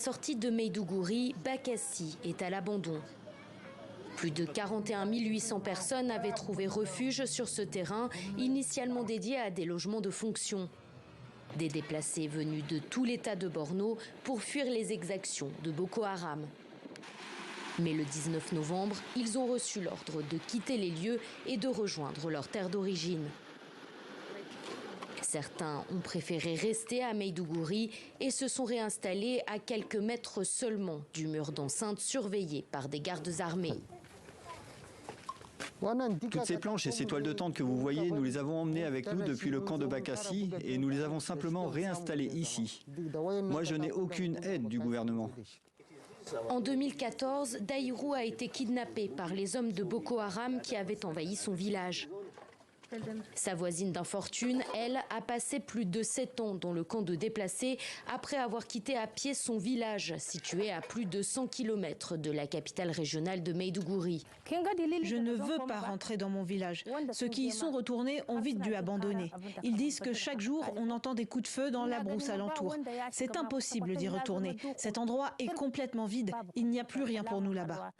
Sortie de Maïdougouri, Bakassi est à l'abandon. Plus de 41 800 personnes avaient trouvé refuge sur ce terrain, initialement dédié à des logements de fonction. Des déplacés venus de tout l'État de Borno pour fuir les exactions de Boko Haram. Mais le 19 novembre, ils ont reçu l'ordre de quitter les lieux et de rejoindre leur terre d'origine. Certains ont préféré rester à Maïdougouri et se sont réinstallés à quelques mètres seulement du mur d'enceinte surveillé par des gardes armés. Toutes ces planches et ces toiles de tente que vous voyez, nous les avons emmenées avec nous depuis le camp de Bakassi et nous les avons simplement réinstallées ici. Moi, je n'ai aucune aide du gouvernement. En 2014, Daïrou a été kidnappé par les hommes de Boko Haram qui avaient envahi son village. Sa voisine d'infortune, elle, a passé plus de 7 ans dans le camp de déplacés après avoir quitté à pied son village, situé à plus de 100 km de la capitale régionale de Maïdougouri. Je ne veux pas rentrer dans mon village. Ceux qui y sont retournés ont vite dû abandonner. Ils disent que chaque jour, on entend des coups de feu dans la brousse alentour. C'est impossible d'y retourner. Cet endroit est complètement vide. Il n'y a plus rien pour nous là-bas.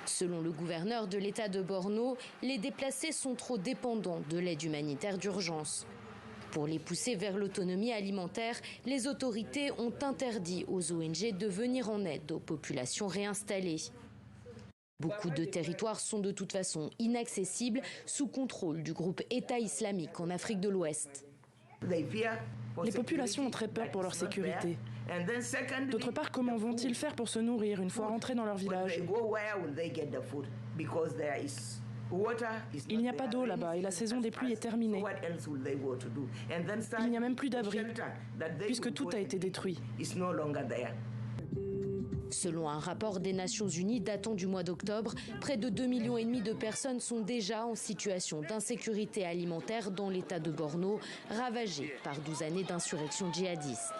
Selon le gouverneur de l'État de Borno, les déplacés sont trop dépendants de l'aide humanitaire d'urgence. Pour les pousser vers l'autonomie alimentaire, les autorités ont interdit aux ONG de venir en aide aux populations réinstallées. Beaucoup de territoires sont de toute façon inaccessibles, sous contrôle du groupe État islamique en Afrique de l'Ouest. Les populations ont très peur pour leur sécurité. D'autre part, comment vont-ils faire pour se nourrir une fois rentrés dans leur village? Il n'y a pas d'eau là-bas et la saison des pluies est terminée. Il n'y a même plus d'abri, puisque tout a été détruit. Selon un rapport des Nations Unies datant du mois d'octobre, près de 2,5 millions de personnes sont déjà en situation d'insécurité alimentaire dans l'État de Borno, ravagé par 12 années d'insurrection djihadiste.